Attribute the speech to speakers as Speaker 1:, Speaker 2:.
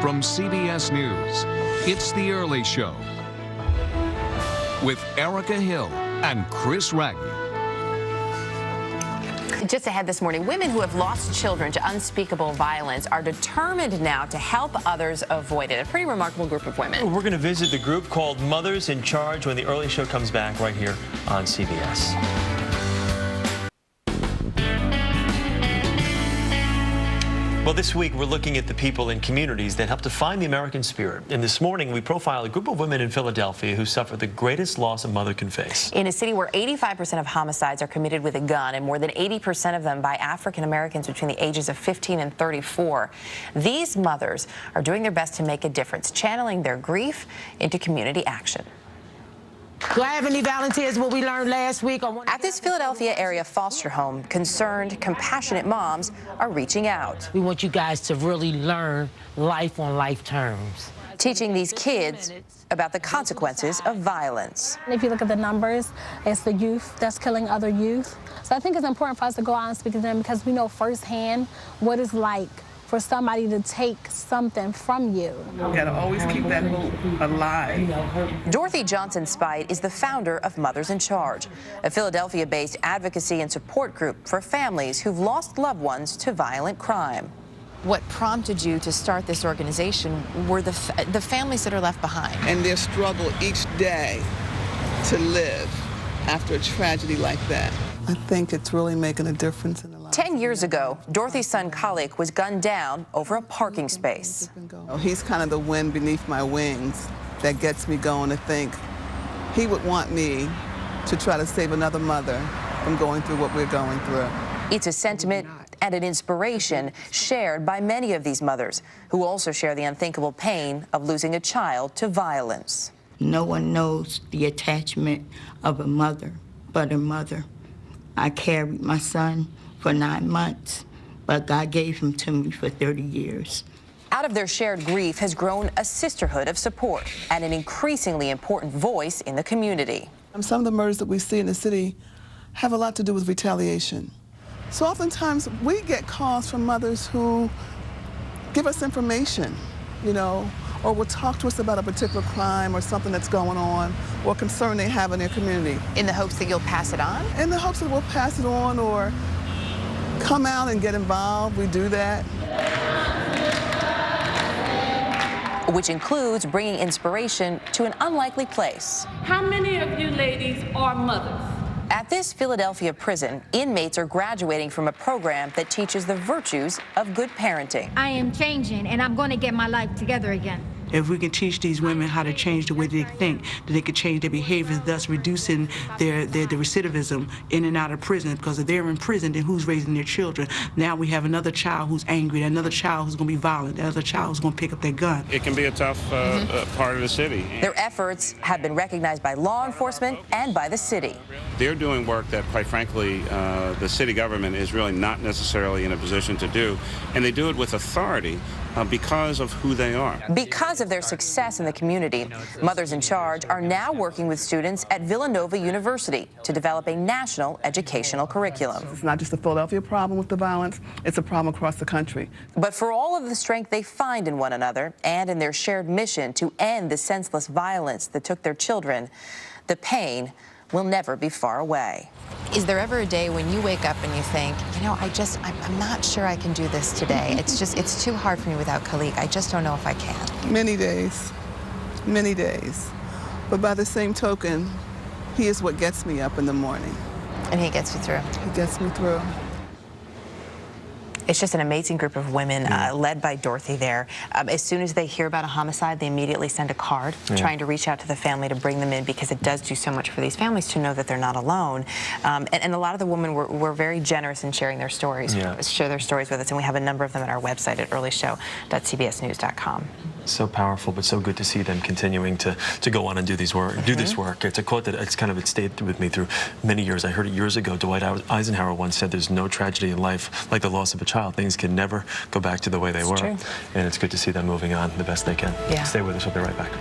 Speaker 1: From CBS News, it's The Early Show with Erica Hill and Chris Raggy.
Speaker 2: Just ahead this morning, women who have lost children to unspeakable violence are determined now to help others avoid it. A pretty remarkable group of women.
Speaker 3: We're going to visit the group called Mothers in Charge when The Early Show comes back right here on CBS. Well, this week we're looking at the people in communities that help define the American spirit. And this morning we profile a group of women in Philadelphia who suffered the greatest loss a mother can face.
Speaker 2: In a city where 85% of homicides are committed with a gun and more than 80% of them by African Americans between the ages of 15 and 34, these mothers are doing their best to make a difference, channeling their grief into community action.
Speaker 4: Do I have any volunteers? What we learned last week?
Speaker 2: At this Philadelphia area foster home, concerned, compassionate moms are reaching out.
Speaker 4: We want you guys to really learn life on life terms.
Speaker 2: Teaching these kids about the consequences of violence.
Speaker 5: If you look at the numbers, it's the youth that's killing other youth. So I think it's important for us to go out and speak to them because we know firsthand what it's like for somebody to take something from you.
Speaker 6: You gotta always keep that hope alive.
Speaker 2: Dorothy Johnson-Spite is the founder of Mothers in Charge, a Philadelphia-based advocacy and support group for families who've lost loved ones to violent crime. What prompted you to start this organization were the families that are left behind.
Speaker 6: And their struggle each day to live after a tragedy like that. I think it's really making a difference in the lives.
Speaker 2: 10 years ago, Dorothy's son, Kalik, was gunned down over a parking space.
Speaker 6: He's kind of the wind beneath my wings that gets me going to think he would want me to try to save another mother from going through what we're going through.
Speaker 2: It's a sentiment and an inspiration shared by many of these mothers who also share the unthinkable pain of losing a child to violence.
Speaker 7: No one knows the attachment of a mother but a mother. I carried my son for 9 months, but God gave him to me for 30 years.
Speaker 2: Out of their shared grief has grown a sisterhood of support and an increasingly important voice in the community.
Speaker 6: Some of the murders that we see in the city have a lot to do with retaliation. So oftentimes we get calls from mothers who give us information, you know, or will talk to us about a particular crime or something that's going on or concern they have in their community.
Speaker 2: In the hopes that you'll pass it on?
Speaker 6: In the hopes that we'll pass it on or come out and get involved. We do that.
Speaker 2: Which includes bringing inspiration to an unlikely place.
Speaker 8: How many of you ladies are mothers?
Speaker 2: At this Philadelphia prison, inmates are graduating from a program that teaches the virtues of good parenting.
Speaker 9: I am changing, and I'm going to get my life together again.
Speaker 10: If we can teach these women how to change the way they think, that they could change their behaviors, thus reducing their recidivism in and out of prison. Because if they're in prison, then who's raising their children? Now we have another child who's angry, another child who's going to be violent, another child who's going to pick up their gun.
Speaker 11: It can be a tough part of the city.
Speaker 2: Their efforts have been recognized by law enforcement and by the city.
Speaker 11: They're doing work that, quite frankly, the city government is really not necessarily in a position to do, and they do it with authority because of who they are.
Speaker 2: Because of their success in the community, Mothers in Charge are now working with students at Villanova University to develop a national educational curriculum.
Speaker 6: It's not just a Philadelphia problem with the violence, it's a problem across the country.
Speaker 2: But for all of the strength they find in one another and in their shared mission to end the senseless violence that took their children, the pain will never be far away. Is there ever a day when you wake up and you think, you know, I'm not sure I can do this today. It's too hard for me without Kalik. I just don't know if I can.
Speaker 6: Many days, many days. But by the same token, he is what gets me up in the morning.
Speaker 2: And he gets you through.
Speaker 6: He gets me through.
Speaker 2: It's just an amazing group of women led by Dorothy there. As soon as they hear about a homicide, they immediately send a card trying to reach out to the family to bring them in because it does do so much for these families to know that they're not alone. And a lot of the women were very generous in sharing their stories, share their stories with us, and we have a number of them at our website at earlyshow.cbsnews.com.
Speaker 3: So powerful, but so good to see them continuing to go on and do this work. It's a quote that it stayed with me through many years. I heard it years ago. Dwight Eisenhower once said, "There's no tragedy in life like the loss of a child. Things can never go back to the way they were."
Speaker 2: True.
Speaker 3: And it's good to see them moving on the best they can.
Speaker 2: Yeah.
Speaker 3: Stay with us. We'll be right back.